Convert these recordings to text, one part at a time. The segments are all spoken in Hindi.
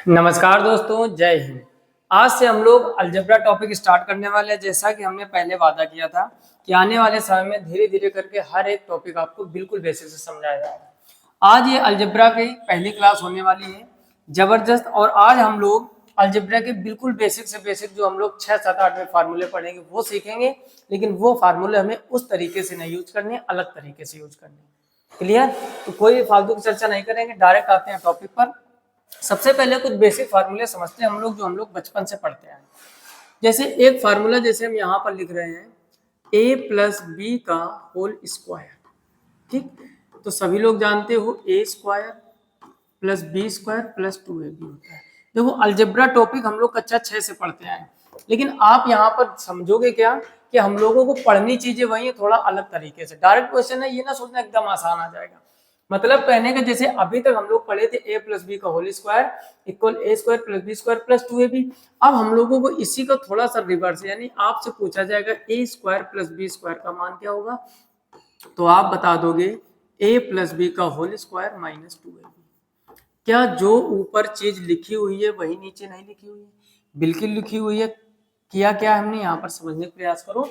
नमस्कार दोस्तों, जय हिंद। आज से हम लोग अलजेब्रा टॉपिक स्टार्ट करने वाले हैं। जैसा कि हमने पहले वादा किया था कि आने वाले समय में धीरे धीरे करके हर एक टॉपिक आपको बिल्कुल बेसिक से समझाया जाएगा। आज ये अलजेब्रा की पहली क्लास होने वाली है, जबरदस्त। और आज हम लोग अलजेब्रा के बिल्कुल बेसिक से बेसिक जो हम लोग 6, 7, 8 में फार्मूले पढ़ेंगे वो सीखेंगे, लेकिन वो फार्मूले हमें उस तरीके से नहीं यूज करने, अलग तरीके से यूज करने। क्लियर? तो कोई फालतू की चर्चा नहीं करेंगे, डायरेक्ट आते हैं टॉपिक पर। सबसे पहले कुछ बेसिक फार्मूले समझते हैं हम लोग, जो हम लोग बचपन से पढ़ते हैं। जैसे एक फार्मूला जैसे हम यहाँ पर लिख रहे हैं, a प्लस बी का होल स्क्वायर। ठीक, तो सभी लोग जानते हो a square plus B square plus 2ab होता है। देखो अलजेब्रा टॉपिक हम लोग कक्षा 6 से पढ़ते हैं, लेकिन आप यहाँ पर समझोगे क्या कि हम लोगों को पढ़नी चीजें वही है, थोड़ा अलग तरीके से। डायरेक्ट क्वेश्चन है, ये ना सोचना एकदम आसान आ जाएगा। मतलब कहने का जैसे अभी तक हम लोग पढ़े थे a प्लस बी का whole square equal a square plus B square plus 2ab। अब हम लोगों को इसी का थोड़ा सा रिवर्स, यानी आपसे पूछा जाएगा a square plus B square का मान क्या होगा, तो आप बता दोगे a प्लस बी का होल स्क्वायर माइनस 2ab। क्या जो ऊपर चीज लिखी हुई है वही नीचे नहीं लिखी हुई है? बिल्कुल लिखी हुई है। किया क्या हमने यहाँ पर, समझने का प्रयास करो।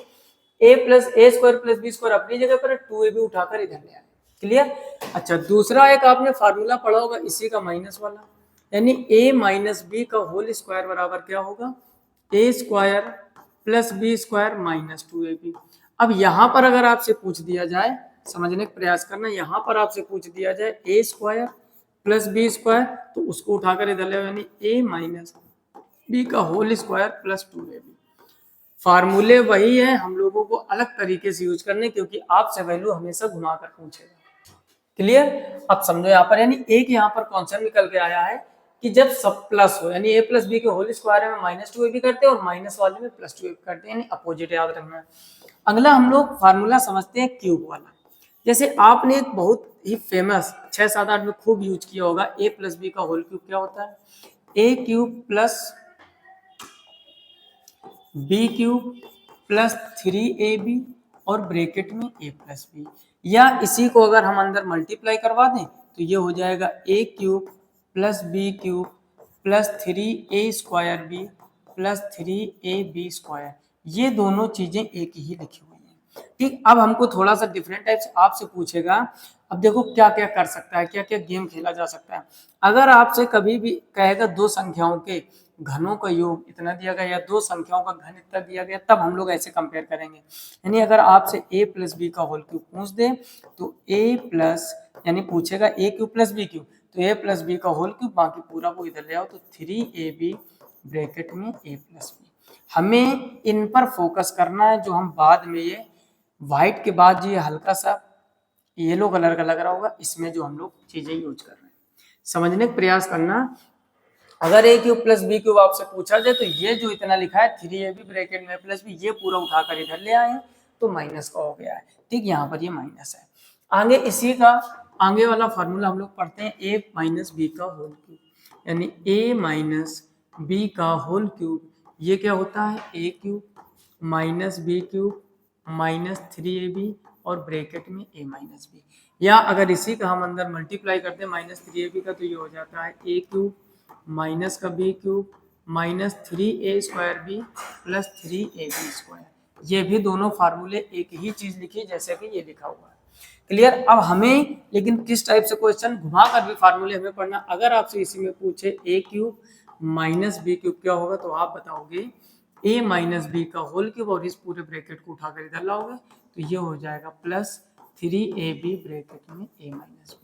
a plus A square plus B square अपनी जगह पर, 2ab उठाकर इधर ले आए। क्लियर? अच्छा, दूसरा एक आपने फार्मूला पढ़ा होगा इसी का, माइनस वाला, यानी a माइनस बी का होल स्क्वायर बराबर क्या होगा, a square plus B square minus 2ab। अब यहाँ पर अगर आपसे पूछ दिया जाए, समझने का प्रयास करना, यहाँ पर आपसे पूछ दिया जाए a square plus B square, तो उसको उठाकर इधर ले, यानी a माइनस बी का होल स्क्वायर प्लस 2ab। फार्मूले वही है, हम लोगों को अलग तरीके से यूज करने, क्योंकि आपसे वैल्यू हमेशा घुमाकर पूछेगा। क्लियर? अब समझो यहाँ पर, यानी एक यहाँ पर कॉन्सेप्ट निकल के आया है कि जब सब प्लस हो, यानी a प्लस बी के होल स्क्वायर में माइनस 2ab करते हैं और माइनस वाले में प्लस 2ab करते हैं, यानी अपोजिट याद रखना है। अगला हम लोग फार्मूला समझते हैं क्यूब वाला। जैसे आपने एक बहुत ही फेमस 6, 7, 8 में खूब यूज किया होगा, a प्लस बी का होल क्यूब क्या होता है, a cube plus B cube plus 3ab और ब्रैकेट में a प्लस बी। या इसी को अगर हम अंदर मल्टीप्लाई करवा दें तो ये हो जाएगा a cube plus B cube plus 3a square B plus 3ab square. ये दोनों चीजें एक ही लिखी हुई हैं। ठीक, अब हमको थोड़ा सा डिफरेंट टाइप से आपसे पूछेगा। अब देखो क्या क्या कर सकता है, क्या क्या गेम खेला जा सकता है। अगर आपसे कभी भी कहेगा दो संख्याओं के घनों का योग इतना दिया गया या दो संख्याओं का घन इतना दिया गया, तब हम लोग ऐसे कंपेयर करेंगे। यानी अगर आपसे a प्लस बी का होल क्यूब पूछ दे तो a प्लस, यानी पूछेगा a cube plus B cube, तो a प्लस बी का होल क्यूब, बाकी पूरा वो इधर ले आओ, तो 3ab ब्रैकेट में a प्लस बी। हमें इन पर फोकस करना है। जो हम बाद में ये व्हाइट के बाद जो ये हल्का सा येलो कलर का लग रहा होगा, इसमें जो हम लोग चीजें यूज कर रहे हैं, समझने का प्रयास करना। अगर a cube plus B cube आपसे पूछा जाए तो ये जो इतना लिखा है 3ab ब्रैकेट में प्लस बी, ये पूरा उठाकर इधर ले आए हैं तो माइनस का हो गया है। ठीक, यहाँ पर ये माइनस है। आगे इसी का आगे वाला फार्मूला हम लोग पढ़ते हैं, a माइनस बी का होल क्यूब, यानी a माइनस बी का होल क्यूब। ये क्या होता है, a cube minus B cube minus 3ab और ब्रैकेट में a माइनस बी। या अगर इसी का हम अंदर मल्टीप्लाई करते हैं माइनस 3ab का, तो ये हो जाता है a क्यूब माइनस का B cube minus 3a square B plus 3ab square. ये भी दोनों फार्मूले एक ही चीज लिखी जैसे कि ये लिखा हुआ है। क्लियर? अब हमें लेकिन किस टाइप से क्वेश्चन घुमा कर भी फार्मूले हमें पढ़ना। अगर आपसे इसी में पूछे a cube minus B cube क्या होगा, तो आप बताओगे a माइनस बी का होल क्यूब, और इस पूरे ब्रैकेट को उठाकर इधर लाओगे तो ये हो जाएगा प्लस 3ab ब्रैकेट में a माइनस बी।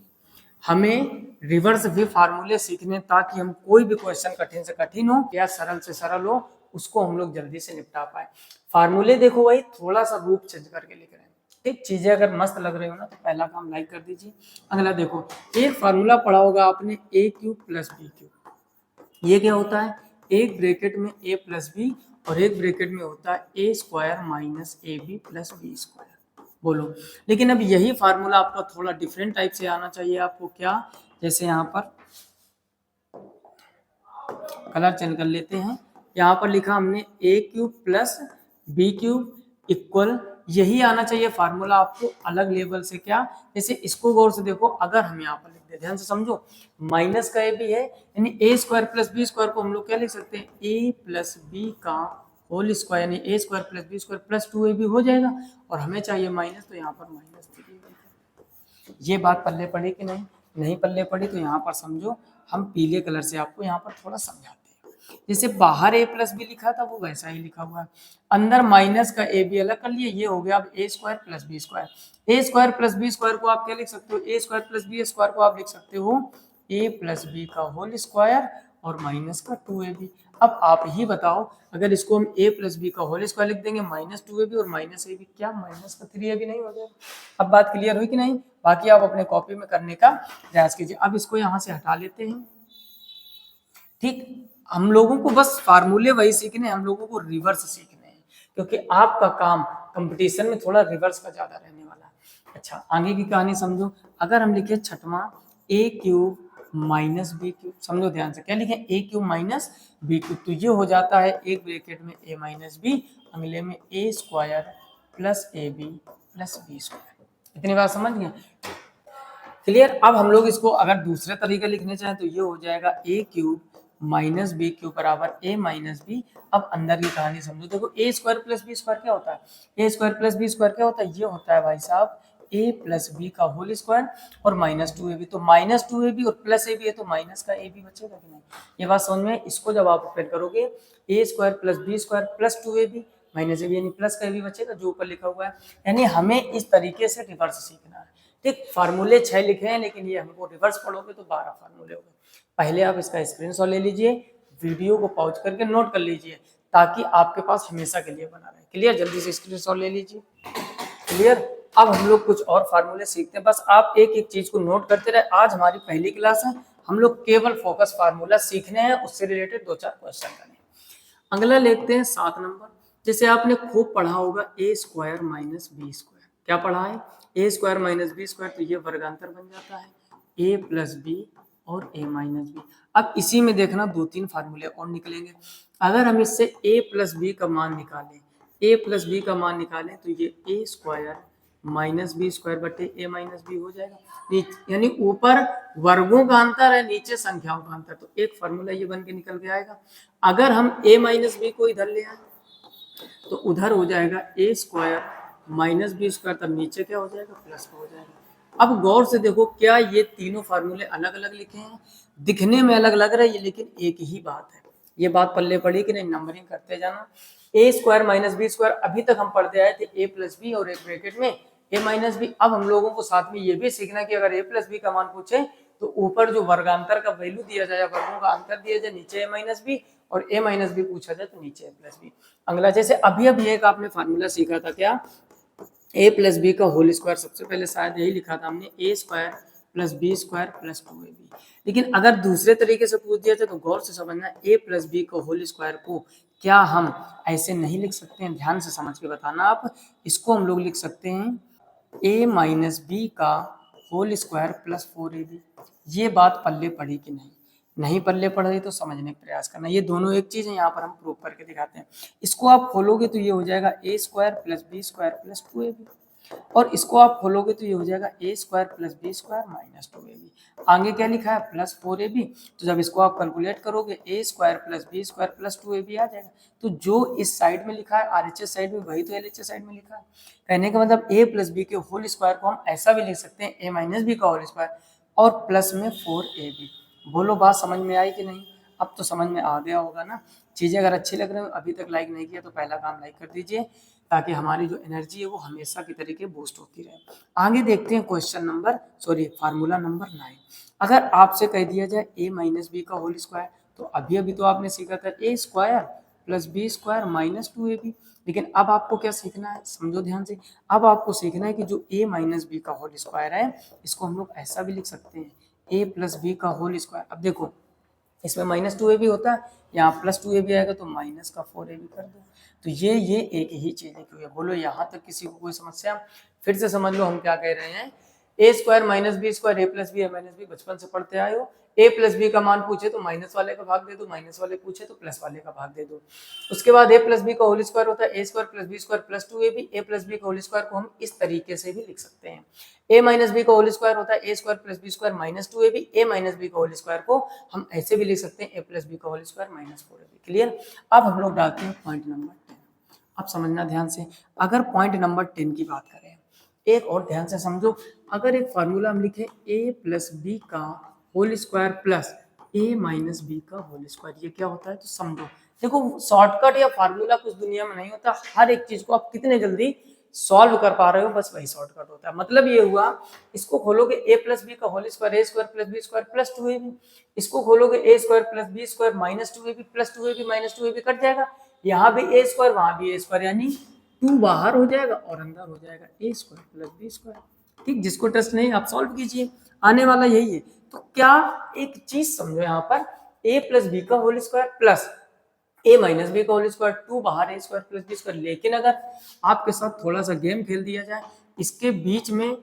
हमें रिवर्स भी फार्मूले सीखने, ताकि हम कोई भी क्वेश्चन कठिन से कठिन हो या सरल से सरल हो, उसको हम लोग जल्दी से निपटा पाए। फार्मूले देखो भाई, थोड़ा सा रूप चेंज करके लिख रहे हैं। ठीक, चीजें अगर मस्त लग रही हो ना तो पहला काम लाइक कर दीजिए। अगला देखो, एक फार्मूला पढ़ा होगा आपने a cube plus B cube. ये क्या होता है, एक ब्रैकेट में a प्लस बी और एक ब्रैकेट में होता है a square minus ab plus B square. बोलो, लेकिन अब यही फार्मूला आपका थोड़ा डिफरेंट टाइप से आना चाहिए आपको। क्या, जैसे यहाँ पर कलर चेंज कर लेते हैं। यहाँ पर लिखा हमने a cube plus B cube equal, यही आना चाहिए फार्मूला आपको अलग लेवल से। क्या, जैसे इसको गौर से देखो, अगर हम यहाँ पर लिख सकते हैं, ध्यान से समझो। माइनस का ए बी है, यानी A square plus B square को हम लोग क्या लिख सकते हैं, ए प्लस बी का होल स्क्वायर, यानी A square plus B square plus 2ab हो जाएगा, और हमें चाहिए माइनस, तो यहाँ पर माइनस 3ab। ये बात पल्ले पड़ी कि नहीं? नहीं पल्ले पड़ी तो यहाँ पर समझो, हम पीले कलर से आपको यहाँ पर थोड़ा समझाते हैं। जैसे बाहर ए प्लस बी लिखा था वो वैसा ही लिखा हुआ है, अंदर माइनस का ए बी अलग कर लिए, ये हो गया अब ए square plus B square. A square plus B square को आप क्या लिख सकते हो, ए स्क्वायर प्लस बी स्क्वायर को आप लिख सकते हो ए प्लस बी का होल स्क्वायर और माइनस का 2ab। अब आप ही बताओ, अगर इसको हम a प्लस बी का होल स्क्वायर लिख देंगे माइनस 2ab और माइनस ab, क्या माइनस का 3ab नहीं हो जाएगा? अब बात क्लियर हुई कि नहीं? बाकी आप अपने कॉपी में करने का प्रयास कीजिए। अब इसको यहाँ से हटा लेते हैं, ठीक। हम लोगों को बस फार्मूले वही सीखने, हम लोगों को रिवर्स सीखने हैं, क्योंकि आपका काम कंपटीशन में थोड़ा रिवर्स का ज्यादा रहने वाला है। अच्छा, आगे की कहानी समझो। अगर हम लिखे छठवां ए क्यूब माइनस बी क्यूब, समझो ध्यान से, क्या लिखे, ए क्यूब माइनस बी क्यूब, तो ये हो जाता है एक ब्रैकेट में ए माइनस बी, अगले में A square plus A B plus B square. इतनी बात समझ गए? क्लियर? अब हम लोग इसको अगर दूसरे तरीके लिखने चाहें तो ये हो जाएगा ए क्यूब माइनस बी क्यूब बराबर ए माइनस बी। अब अंदर की कहानी समझो, देखो ए स्क्वायर प्लस बी स्क्वायर क्या होता है, A square plus B square क्या होता है, ये होता है भाई साहब ए प्लस बी का होल स्क्वायर और माइनस 2ab, तो माइनस 2ab और प्लस ab है तो माइनस का ab बचेगा कि नहीं? ये बात समझ में? इसको जब आप ऑपरेट करोगे A square plus B square plus 2ab minus ab, यानी प्लस का ab बचेगा जो ऊपर लिखा हुआ है। यानी हमें इस तरीके से रिवर्स सीखना है, ठीक। फार्मूले 6 लिखे हैं, लेकिन ये हमको रिवर्स पढ़ोगे तो 12 फार्मूले हो गए। पहले आप इसका स्क्रीनशॉट ले लीजिए, वीडियो को पॉज करके नोट कर लीजिए, ताकि आपके पास हमेशा के लिए बना रहे। क्लियर? जल्दी से स्क्रीनशॉट ले लीजिए। क्लियर? अब हम लोग कुछ और फार्मूले सीखते हैं, बस आप एक एक चीज को नोट करते रहे। आज हमारी पहली क्लास है, हम लोग केवल फोकस फार्मूला सीखने हैं, उससे रिलेटेड 2-4 क्वेश्चन करें। अगला देखते हैं 7 नंबर। जैसे आपने खूब पढ़ा होगा ए स्क्वायर माइनस बी स्क्वायर, क्या पढ़ा है, A square minus B square, तो ये वर्गांतर बन जाता है ए प्लस बी और ए माइनस बी। अब इसी में देखना 2-3 फार्मूले और निकलेंगे। अगर हम इससे ए प्लस बी का मान निकालें, ए प्लस बी का मान निकालें तो ये ए स्क्वायर माइनस बी स्क्वायर बटे ए माइनस बी हो जाएगा, यानी ऊपर वर्गों का अंतर है, नीचे संख्याओं का अंतर, तो एक फार्मूला ये बन के निकल के आएगा। अगर हम a माइनस बी को इधर ले आए तो उधर हो जाएगा A square minus B square, तब नीचे क्या हो जाएगा, प्लस का हो जाएगा। अब गौर से देखो, क्या ये तीनों फार्मूले अलग अलग लिखे हैं? दिखने में अलग लग रहा है, लेकिन एक ही बात है। ये बात पल्ले पड़ी कि नहीं? नंबरिंग करते जाना। ए स्क्वायर माइनस बी स्क्वायर अभी तक हम पढ़ते आए थे ए प्लस बी और एक ब्रैकेट में ए माइनस बी। अब हम लोगों को साथ में ये भी सीखना कि अगर ए प्लस बी का मान पूछे तो ऊपर जो वर्गांतर का वैल्यू दिया जाए, वर्गों का अंतर दिया जाए, नीचे ए माइनस बी, और ए माइनस बी पूछा जाए तो नीचे ए प्लस बी। अगला, जैसे अभी एक आपने फार्मूला सीखा था, क्या, ए प्लस बी का होल स्क्वायर, सबसे पहले शायद यही लिखा था हमने, A square plus B square plus 2ab। लेकिन अगर दूसरे तरीके से पूछ दिया जाए तो गौर से समझना, ए प्लस बी का होल स्क्वायर को क्या हम ऐसे नहीं लिख सकते हैं? ध्यान से समझ के बताना आप। इसको हम लोग लिख सकते हैं ए माइनस बी का होल स्क्वायर प्लस 4ab। ये बात पल्ले पड़ी कि नहीं? नहीं पल्ले पड़ रही तो समझने का प्रयास करना। ये दोनों एक चीज है, यहाँ पर हम प्रूव करके दिखाते हैं। इसको आप खोलोगे तो ये हो जाएगा A square plus B square plus 2ab, और इसको आप खोलोगे तो ये हो जाएगा A square plus B square minus 2ab। आगे क्या लिखा है, प्लस 4ab, तो जब इसको आप कैलकुलेट करोगे A square plus B square plus 2ab आ जाएगा। तो जो इस साइड में लिखा है आरएचएस साइड में, वही तो एलएचएस साइड में लिखा है। कहने का मतलब ए प्लस बी के होल स्क्वायर को हम ऐसा भी लिख सकते हैं, ए माइनस बी का होल स्क्वायर और प्लस में 4ab। बोलो, बात समझ में आई कि नहीं? अब तो समझ में आ गया होगा ना। चीजें अगर अच्छी लग रही हो, अभी तक लाइक नहीं किया तो पहला काम लाइक कर दीजिए, ताकि हमारी जो एनर्जी है वो हमेशा की तरीके बूस्ट होती रहे। आगे देखते हैं फार्मूला नंबर 9। अगर आपसे कह दिया जाए ए माइनस बी का होल स्क्वायर, तो अभी तो आपने सीखा था A square plus B square minus 2ab। लेकिन अब आपको क्या सीखना है, समझो ध्यान से। अब आपको सीखना है कि जो ए माइनस बी का होल स्क्वायर है, इसको हम लोग ऐसा भी लिख सकते हैं, ए प्लस बी का होल स्क्वायर। अब देखो, इसमें माइनस 2ab होता है, यहाँ प्लस 2ab आएगा तो माइनस का 4ab कर दो। तो ये एक ही चीज लिखी हुई है। बोलो, यहाँ तक किसी को कोई समस्या? फिर से समझ लो हम क्या कह रहे हैं। A square minus B square A plus B minus B बचपन से पढ़ते आए हो। ए प्लस बी का मान पूछे तो माइनस वाले का भाग दे दो, माइनस वाले पूछे तो प्लस वाले का भाग दे दो। उसके बाद ए प्लस बी का होल स्क्वायर होता है A square plus B square plus 2ab। A plus B का होल स्क्वायर को हम इस तरीके से भी लिख सकते हैं। ए माइनस बी का होल स्क्वायर होता है A square plus B square minus 2ab। A minus B का होल स्क्वायर को हम ऐसे भी लिख सकते हैं ए प्लस बी का whole square minus 4ab। Clear. अब हम लोग डालते हैं पॉइंट नंबर 10। अब समझना ध्यान से, अगर पॉइंट नंबर 10 की बात करें, एक और ध्यान से समझो, अगर एक फार्मूला हम लिखे ए प्लस बी का होल स्क्वायर प्लस ए माइनस बी का होल स्क्वायर, ये क्या होता है तो समझो। देखो शॉर्टकट या फार्मूला कुछ दुनिया में नहीं होता, हर एक चीज को आप कितने जल्दी सॉल्व कर पा रहे हो बस वही शॉर्टकट होता है। मतलब ये हुआ, इसको खोलोगे ए प्लस बी का whole square A square plus B square plus 2ab। इसको खोलोगे A square plus B square minus 2ab plus 2ab minus 2ab cut जाएगा। यहाँ भी ए स्क्वायर वहां भी ए स्क्वायर, यानी 2 बाहर हो जाएगा और अंदर हो जाएगा A square plus B square. ठीक, जिसको टेस्ट नहीं आप सॉल्व कीजिए, आने वाला यही है। तो क्या एक चीज समझो, यहाँ पर ए प्लस बी का होल स्क्वायर प्लस ए माइनस बी का होल स्क्वायर, 2 बाहर ए स्क्वायर प्लस बी स्क्वायर। लेकिन अगर आपके साथ थोड़ा सा गेम खेल दिया जाए, इसके बीच में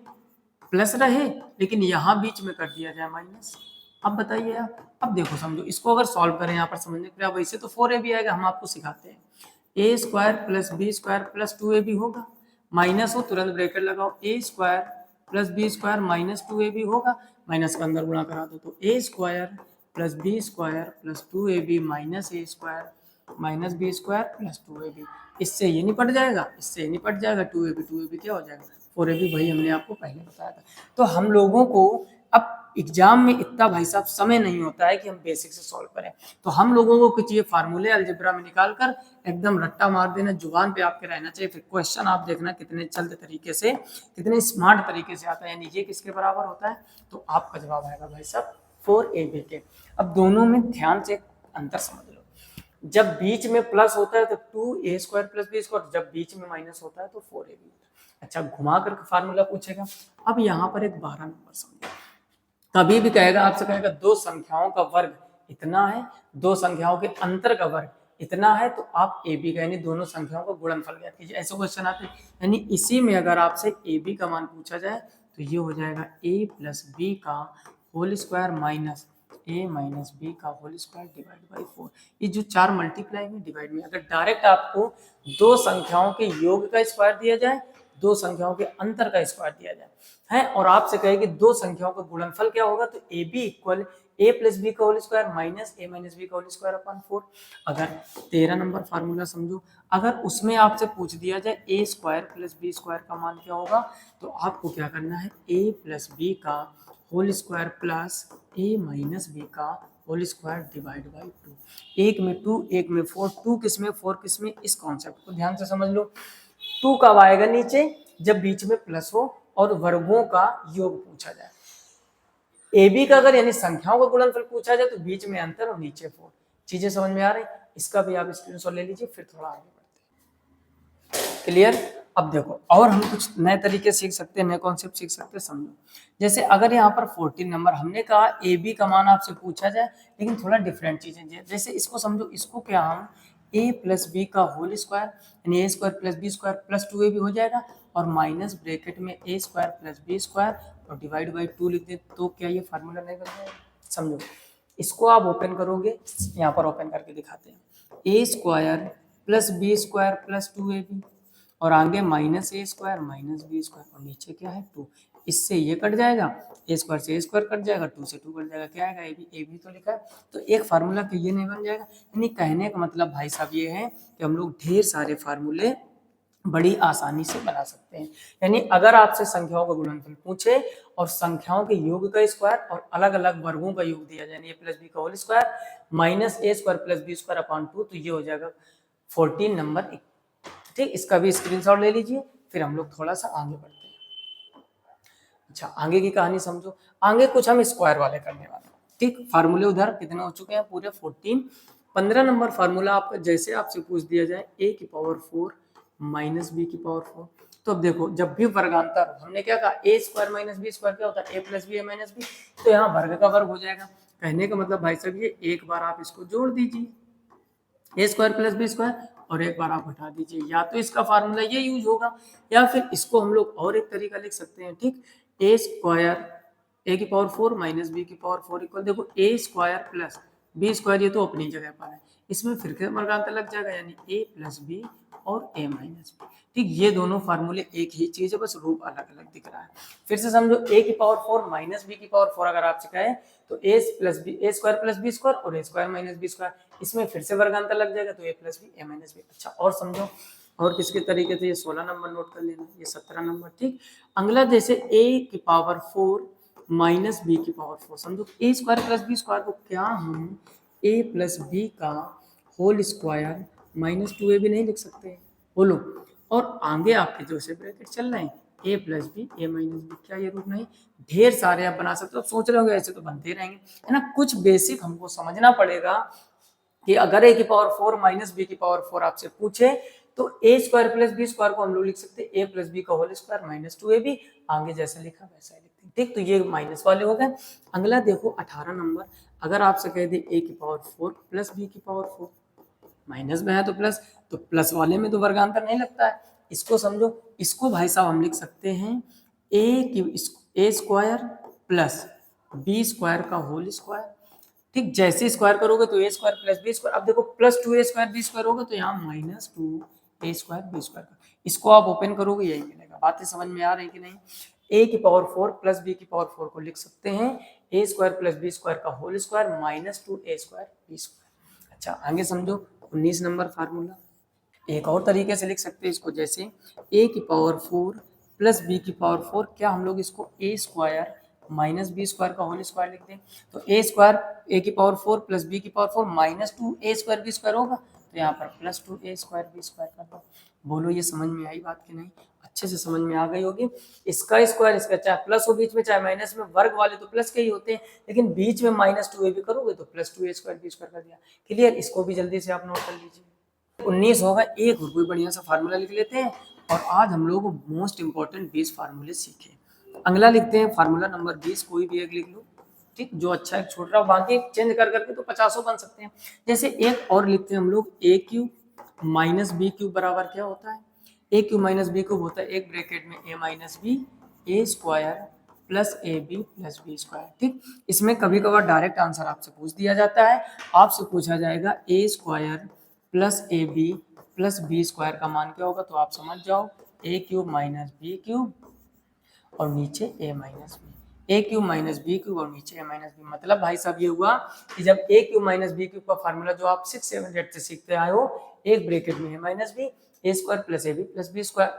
प्लस रहे लेकिन यहाँ बीच में कर दिया जाए माइनस, अब बताइए आप। अब देखो समझो, इसको अगर सॉल्व करें यहाँ पर समझने के लिए, वैसे तो 4ab आएगा, हम आपको सिखाते हैं। A square plus B square plus 2ab होगा, माइनस हो तुरंत ब्रैकेट लगाओ, A square plus B square minus 2ab होगा, माइनस का अंदर गुणा करा दो तो A square plus B square plus 2ab minus A square minus B square plus 2ab। इससे ये निपट जाएगा, इससे ये निपट जाएगा, 2ab क्या हो जाएगा 4ab, वही हमने आपको पहले बताया था। तो हम लोगों को अब एग्जाम में इतना भाई साहब समय नहीं होता है कि हम बेसिक से सॉल्व करें, तो हम लोगों को कुछ ये फार्मूले अलजेब्रा में निकाल कर एकदम रट्टा मार देना, जुबान पे आपके रहना चाहिए। फिर क्वेश्चन आप देखना कितने चलते तरीके से, कितने स्मार्ट तरीके से आता है, यानी ये किसके बराबर होता है, तो आपका जवाब आएगा भाई साहब 4ab के। अब दोनों में ध्यान से अंतर समझ लो, जब बीच में प्लस होता है तो 2a square plus B square, जब बीच में माइनस होता है तो 4ab होता है। अच्छा, घुमा कर फार्मूला पूछेगा। अब यहाँ पर एक 12 नंबर समझो, कभी भी कहेगा आपसे, कहेगा दो संख्याओं का वर्ग इतना है, दो संख्याओं के अंतर का वर्ग इतना है, तो आप ए बी का यानी दोनों संख्याओं का गुणनफल ज्ञात कीजिए, ऐसे क्वेश्चन आते हैं। यानी इसी में अगर आपसे ए बी का मान पूछा जाए तो ये हो जाएगा ए प्लस बी का whole square minus A minus B का होल स्क्वायर डिवाइड बाई 4। ये जो 4 मल्टीप्लाई में डिवाइड में, अगर डायरेक्ट आपको दो संख्याओं के योग का स्क्वायर दिया जाए, दो संख्याओं के अंतर का स्क्वायर दिया जाए है, और आपसे कहे कि दो संख्याओं का गुणनफल क्या होगा, तो A B equal A plus B का whole square minus A minus B का होल स्क्वायर अपॉन 4। अगर 13 नंबर फार्मूला समझो, अगर उसमें आपसे पूछ दिया जाए ए स्क्वायर प्लस बी स्क्वायर का मान क्या होगा, तो आपको क्या करना है, ए प्लस बी का होल स्क्वायर प्लस ए माइनस बी का होल स्क्वायर डिवाइड बाई 2। एक में 2 एक में 4, 2 किस में 4 किस में, इस कॉन्सेप्ट को ध्यान से समझ लो। 2 कब आएगा नीचे, जब बीच में प्लस हो और वर्गों का योग पूछा जाए। ए बी का अगर यानी संख्याओं का गुणनफल पूछा जाए तो बीच में अंतर और नीचे 4। चीजें समझ में आ रही, इसका भी आप स्क्रीनशॉट ले लीजिए, फिर थोड़ा आगे बढ़ते हैं। क्लियर। अब देखो, और हम कुछ नए तरीके सीख सकते हैं, नए कॉन्सेप्ट सीख सकते हैं, समझो। जैसे अगर यहाँ पर 14 नंबर हमने कहा ए बी का मान आपसे पूछा जाए, लेकिन थोड़ा डिफरेंट चीजें, जैसे इसको समझो, इसको क्या हम ए प्लस बी का होल स्क्वायर यानी A square plus B square plus 2ab हो जाएगा, और माइनस ब्रैकेट में A square plus B square और डिवाइड बाई 2 लिख दे, तो क्या ये फार्मूला नहीं बन जाएगा। समझो, इसको आप ओपन करोगे, यहाँ पर ओपन करके दिखाते हैं, A square plus B square plus 2ab और आगे minus A square minus B square और नीचे क्या है 2। इससे ये कट जाएगा, ए स्क्वायर से ए स्क्वायर कट जाएगा, 2 से 2 कट जाएगा, क्या आएगा ए बी तो लिखा है। तो एक फार्मूला के ये नहीं बन जाएगा। यानी कहने का मतलब भाई साहब ये है कि हम लोग ढेर सारे फार्मूले बड़ी आसानी से बना सकते हैं। यानी अगर आपसे संख्याओं का गुणनफल पूछे और संख्याओं के योग का स्क्वायर और अलग अलग वर्गों का योग दिया जाए, ए प्लस बी का whole square minus A square plus B square upon 2, तो ये हो जाएगा 14 नंबर। ठीक, इसका भी स्क्रीनशॉट ले लीजिए, फिर हम लोग थोड़ा सा आगे बढ़ते हैं। अच्छा, आगे की कहानी समझो। आगे कुछ हम स्क्वायर वाले करने वाले हैं। ठीक, फार्मूले उधर कितने हो चुके हैं, पूरे 14। 15 नंबर फार्मूला आपका, जैसे आपसे पूछ दिया जाए ए की पावर 4 माइनस बी की पावर 4, तो अब देखो, जब भी वर्गांतर हमने क्या कहा, ए स्क्वायर माइनस बी स्क्वायर क्या होता है, ए प्लस बी माइनस बी, तो यहाँ वर्ग का वर्ग हो जाएगा। कहने का मतलब भाई साहब ये एक बार आप इसको जोड़ दीजिए, ए स्क्वायर प्लस बी स्क्वायर, और एक बार आप हटा दीजिए। या तो इसका फार्मूला ये यूज होगा, या फिर इसको हम लोग और एक तरीका लिख सकते हैं। ठीक, ए स्क्वायर ए की पावर 4 माइनस बी की पावर 4 इक्वल, देखो ए स्क्वायर प्लस बी स्क्वायर, ये तो अपनी जगह पर है, इसमें फिर से वर्गांतर लग जाएगा, यानी ए प्लस बी और ए माइनस बी। ठीक, ये दोनों फार्मूले एक ही चीज है, बस रूप अलग अलग दिख रहा है। फिर से समझो, ए की पावर 4 माइनस बी की पावर 4 अगर आपसे कहे तो ए plus B, A square plus B square और ए स्क्वायर माइनस बी स्क्वायर, इसमें फिर से वर्गांतर लग जाएगा, तो ए प्लस बी ए माइनस बी। अच्छा, और समझो और किसके तरीके से, ये 16 नंबर नोट कर लेना, ये 17 नंबर। ठीक, अगला जैसे ए की पावर 4 माइनस बी की पावर 4, समझो ए स्क्वायर प्लस बी स्क्वायर को क्या हम ए प्लस बी का होल स्क्वायर माइनस 2a भी नहीं लिख सकते, बोलो। और आगे आपके जो से ब्रैकेट चल रहे हैं A plus B A minus B, क्या ये रूप नहीं? ढेर सारे आप बना सकते हो। सोच रहे होंगे ऐसे तो बनते रहेंगे, है ना। कुछ बेसिक हमको समझना पड़ेगा कि अगर ए की पावर 4 माइनस बी की पावर 4 आपसे पूछे तो A square plus B square को हम लोग लिख सकते हैं ए प्लस बी का होल स्क्वायर माइनस 2ab, आगे जैसे लिखा वैसा ही लिखते हैं। ठीक, तो ये माइनस वाले हो गए। अगला देखो 18 नंबर, अगर आपसे कह दे ए की पावर 4 प्लस बी की पावर 4, माइनस में है तो प्लस वाले में तो वर्गांतर नहीं लगता है। इसको समझो, इसको भाई साहब हम लिख सकते हैं A square plus B square का होल स्क्वायर। ठीक, जैसे स्क्वायर करोगे तो A square plus B square, अब देखो plus 2a square B square होगा तो यहाँ minus 2a square B square का, इसको आप ओपन करोगे यही मिलेगा। बातें समझ में आ रही कि नहीं? ए की पावर 4 प्लस बी की पावर 4 को लिख सकते हैं A square plus B square का whole square minus 2a square B square. अच्छा, आगे समझो 19 नंबर फार्मूला, एक और तरीके से लिख सकते हैं इसको, जैसे ए की पावर 4 प्लस बी की पावर 4, क्या हम लोग इसको A square minus B square का होल स्क्वायर लिख दें, तो ए स्क्वायर ए की पावर 4 प्लस बी की power 4 minus 2a square B square होगा, तो यहाँ पर plus 2a square B square कर दो। बोलो ये समझ में आई बात कि नहीं? अच्छे से समझ में आ गई होगी। इसका स्क्वायर इसका, चाहे प्लस हो बीच में चाहे माइनस में, वर्ग वाले तो प्लस के ही होते हैं, लेकिन बीच में माइनस 2a भी करोगे तो plus 2a square B square कर दिया। क्लियर? इसको भी जल्दी से आप नोट कर लीजिए। 19 होगा, एक और कोई बढ़िया सा फार्मूला लिख लेते हैं, और आज हम लोग मोस्ट इंपॉर्टेंट 20 फार्मूले सीखे। अगला लिखते हैं फार्मूला नंबर 20, कोई भी एक लिख लो। ठीक, जो अच्छा है छोड़ रहा हूँ, बाकी चेंज कर करके तो 50 बन सकते हैं। जैसे एक और लिखते हैं हम लोग, A cube minus B cube बराबर क्या होता है? A cube minus B cube होता है एक ब्रैकेट में A minus B A square plus A B plus B square. ठीक, इसमें कभी कभार डायरेक्ट आंसर आपसे पूछ दिया जाता है, आपसे पूछा जाएगा A square plus A B plus B square का मान क्या होगा, तो आप समझ जाओ A cube minus B cube और नीचे A minus B, A cube minus B cube और नीचे ए माइनस बी। मतलब भाई साहब ये हुआ कि जब ए क्यूब माइनस बी क्यूब का फार्मूला जो आप 6, 7, 8 से सीखते आए हो, एक ब्रैकेट में A minus B A square plus A B plus B square,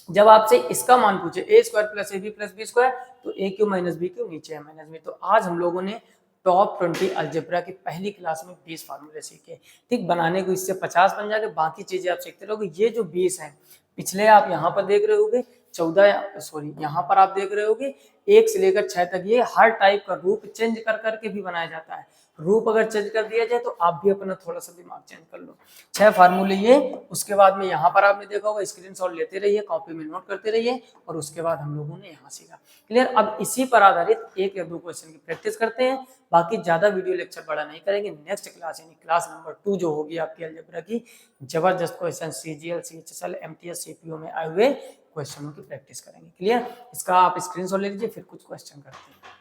जब आपसे इसका मान पूछे A square plus A B plus B square, तो A cube minus B cube नीचे ए माइनस बी। तो आज हम लोगों ने टॉप 20 अलजेब्रा की पहली क्लास में 20 फार्मूले सीखे। ठीक, बनाने को इससे 50 बन जाएंगे, बाकी चीजें आप सीखते रहोगे। ये जो 20 है, पिछले आप यहाँ पर देख रहे होगे 14, सॉरी यहाँ पर आप देख रहे होगे 1 से लेकर 6 तक, ये हर टाइप का रूप चेंज कर करके भी बनाया जाता है। रूप अगर चेंज कर दिया जाए तो आप भी अपना थोड़ा सा दिमाग चेंज कर लो। 6 फार्मूले ये, उसके बाद में यहाँ पर आपने देखा होगा, स्क्रीनशॉट लेते रहिए, कॉपी में नोट करते रहिए, और उसके बाद हम लोगों ने यहाँ सीखा। क्लियर? अब इसी पर आधारित 1 या 2 क्वेश्चन की प्रैक्टिस करते हैं, बाकी ज्यादा वीडियो लेक्चर बड़ा नहीं करेंगे। नेक्स्ट क्लास यानी क्लास नंबर 2 जो होगी आपकी अलजेब्रा की, जबरदस्त question CGL CHSL MTS CPO में आए हुए क्वेश्चनों की प्रैक्टिस करेंगे। क्लियर? इसका आप स्क्रीनशॉट ले लीजिए, फिर कुछ क्वेश्चन करते हैं।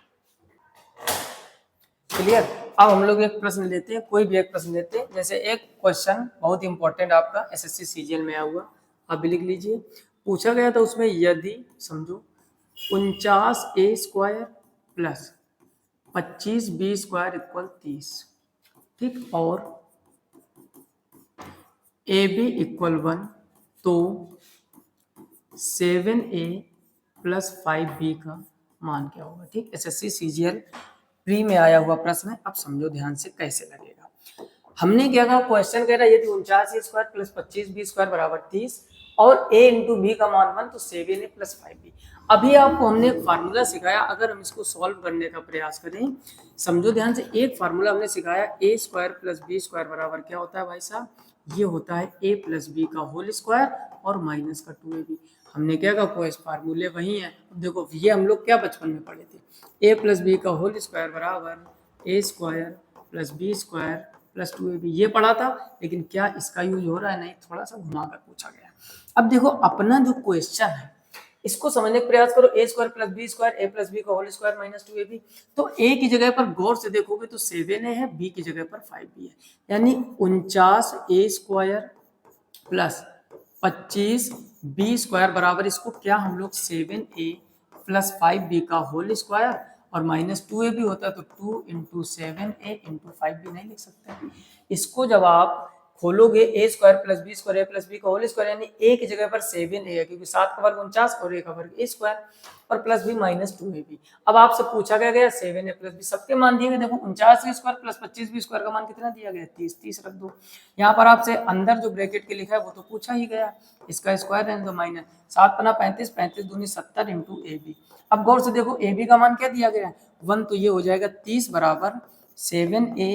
क्लियर? अब हम लोग एक प्रश्न लेते हैं, कोई भी एक प्रश्न लेते हैं। जैसे एक क्वेश्चन बहुत इंपॉर्टेंट आपका एसएससी सीजीएल में आया हुआ, आप भी लिख लीजिए। पूछा गया था उसमें, यदि समझो 49a square plus 25b square equal 30, ठीक, और ab इक्वल 1, तो 7a प्लस 5b का मान क्या होगा? ठीक, एसएससी सीजीएल प्री में आया हुआ प्रश्न है। अब समझो ध्यान से कैसे लगेगा। हमने क्या कहा, क्वेश्चन कह रहा है यदि 49a square plus 25b square बराबर 30 और a इंटू बी का मान 1, तो 7a प्लस 5b। अभी आपको हमने एक फार्मूला सिखाया, अगर हम इसको सॉल्व करने का प्रयास करें, समझो ध्यान से, एक फार्मूला हमने सिखाया ए स्क्वायर प्लस बी स्क्वायर बराबर क्या होता है भाई साहब? ये होता है ए प्लस बी का होल स्क्वायर और माइनस का 2ab। हमने क्या कहा, कोई फार्मूले वही हैं। देखो ये हम लोग क्या बचपन में पढ़े थे, ए प्लस बी का होल स्क्वायर बराबर A square plus B square plus 2ab, ये पढ़ा था। लेकिन क्या इसका यूज हो रहा है? नहीं, थोड़ा सा घुमा कर पूछा गया। अब देखो अपना जो क्वेश्चन है, इसको समझने का प्रयास करो। ए स्क्वायर प्लस बी स्क्वायर ए प्लस बी का होल स्क्वायर माइनस 2ab। तो ए की जगह पर गौर से देखोगे तो 7a है, बी की जगह पर 5b है, यानी 49a square plus 25b square बराबर इसको क्या हम लोग 7a प्लस 5b का होल स्क्वायर और माइनस 2ab होता है तो 2 इंटू 7a इंटू 5b नहीं लिख सकते। इसको जब आप खोलोगे A square plus B square A plus B का होल स्क्वायर, यानी ए की जगह पर 7a है क्योंकि 7 का वर्ग 49 और ए का वर्ग ए स्क्वायर और प्लस बी माइनस 2ab। अब आपसे पूछा गया 7a प्लस बी, सबके मान दिए गए, देखो 49 स्क्वायर प्लस 25 स्क्वायर का मान कितना दिया गया 30, 30 रख दो। यहाँ पर आपसे अंदर जो ब्रैकेट के लिखा है वो तो पूछा ही गया, इसका स्क्वायर रहने दो माइनस 7 पना 35, 35 दूनी 70 इंटू ए बी। अब गौर से देखो ए बी का मान क्या दिया गया है 1, तो ये हो जाएगा 30 बराबर 7a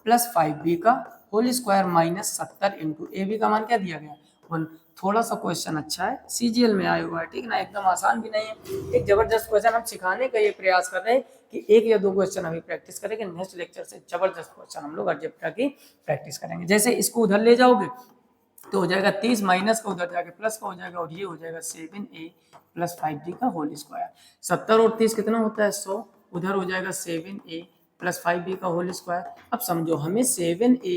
प्लस 5b का whole square minus 70 into A B का मान क्या दिया गया 1। थोड़ा सा क्वेश्चन अच्छा है, सीजीएल में आया हुआ है, ठीक ना, एकदम आसान भी नहीं है, एक जबरदस्त क्वेश्चन हम सिखाने का ये प्रयास कर रहे हैं कि 1 या 2 क्वेश्चन अभी प्रैक्टिस करेंगे, नेक्स्ट लेक्चर से जबरदस्त क्वेश्चन हम लोग अलजेब्रा की प्रैक्टिस करेंगे। जैसे इसको उधर ले जाओगे तो हो जाएगा 30 माइनस का उधर जाके प्लस का हो जाएगा और ये हो जाएगा 7a प्लस 5b का होल स्क्वायर। 70 और 30 कितना होता है 100, उधर हो जाएगा 7a प्लस 5b का होल स्क्वायर। अब समझो हमें 7a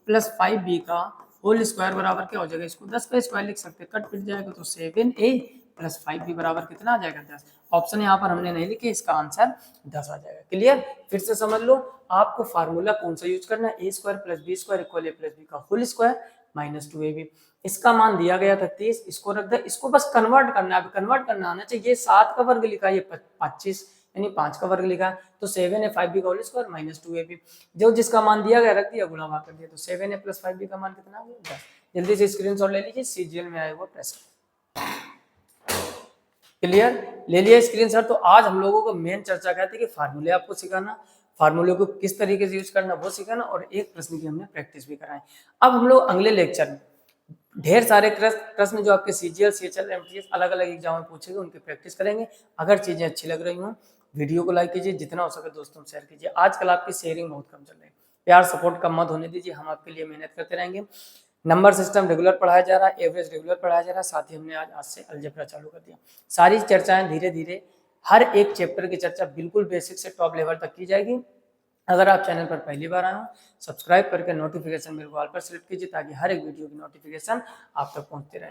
प्लस 5b का होल स्क्वायर बराबर क्या हो जाएगा, इसको 10 का स्क्वायर लिख सकते हैं, कट पिट जाएगा तो 7a प्लस 5b बराबर कितना आ जाएगा 10। ऑप्शन यहाँ पर हमने नहीं लिखे, इसका आंसर 10 आ जाएगा। क्लियर, फिर से समझ लो आपको फार्मूला कौन सा यूज करना है, A square plus B square equal A plus B का होल स्क्वायर माइनस 2ab। इसका मान दिया गया था 30, इसको रख दे, इसको बस कन्वर्ट करना है, कन्वर्ट करना आना चाहिए। 7 का वर्ग लिखा है, ये 25 यानी 5 का वर्ग लिखा है, तो 7a 5b का होल स्क्वायर माइनस 2ab। जो जिसका मान दिया गया रख दिया, गुणा भाग कर दिया, तो 7a प्लस 5b का मान कितना हो गया 10। जल्दी से स्क्रीनशॉट ले लीजिए, सीजीएल में आया हुआ प्रश्न। क्लियर, ले लिया स्क्रीनशॉट। तो आज हम लोगों को मेन चर्चा क्या थी कि फार्मूले आपको सिखाना, फार्मूले को किस तरीके से यूज करना वो सिखाना, और एक प्रश्न की हमने प्रैक्टिस भी कराई। अब हम लोग अगले लेक्चर में ढेर सारे प्रश्न जो आपके सीजीएल सीएचएल एमटीएस अलग अलग एग्जाम में पूछेंगे उनकी प्रैक्टिस करेंगे। अगर चीजें अच्छी लग रही हो वीडियो को लाइक कीजिए, जितना हो सके दोस्तों में शेयर कीजिए। आजकल आपकी शेयरिंग बहुत कम चल रही है, प्यार सपोर्ट कम मत होने दीजिए, हम आपके लिए मेहनत करते रहेंगे। नंबर सिस्टम रेगुलर पढ़ाया जा रहा है, एवरेज रेगुलर पढ़ाया जा रहा है, साथ ही हमने आज से अलजेब्रा चालू कर दिया। सारी चर्चाएं धीरे धीरे हर एक चैप्टर की चर्चा बिल्कुल बेसिक से टॉप लेवल तक की जाएगी। अगर आप चैनल पर पहली बार आए हो सब्सक्राइब करके नोटिफिकेशन मेरे को ऑल पर सेलेक्ट कीजिए ताकि हर एक वीडियो की नोटिफिकेशन आप तक पहुंचती रहे।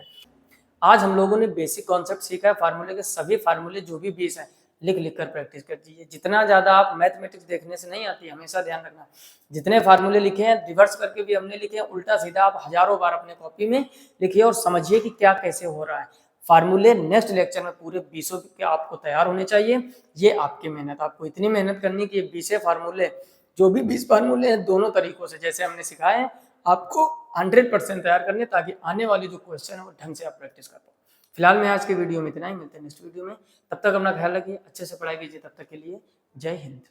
आज हम लोगों ने बेसिक कॉन्सेप्ट सीखा है, फार्मूले के सभी फार्मूले जो भी 20 हैं लिख कर प्रैक्टिस कर दीजिए। जितना ज्यादा आप मैथमेटिक्स देखने से नहीं आती, हमेशा ध्यान रखना, जितने फार्मूले लिखे हैं रिवर्स करके भी हमने लिखे हैं, उल्टा सीधा आप हजारों बार अपने कॉपी में लिखिए और समझिए कि क्या कैसे हो रहा है। फार्मूले नेक्स्ट लेक्चर में पूरे 20 के आपको तैयार होने चाहिए, ये आपकी मेहनत, आपको इतनी मेहनत करनी कि 20 फार्मूले, जो भी 20 फार्मूले हैं दोनों तरीकों से जैसे हमने सिखाए हैं आपको 100% तैयार करने, ताकि आने वाली जो क्वेश्चन है वो ढंग से आप प्रैक्टिस कर पाओ। फिलहाल मैं आज के वीडियो में इतना ही, मिलते हैं नेक्स्ट वीडियो में, तब तक अपना ख्याल रखिए, अच्छे से पढ़ाई कीजिए, तब तक के लिए जय हिंद।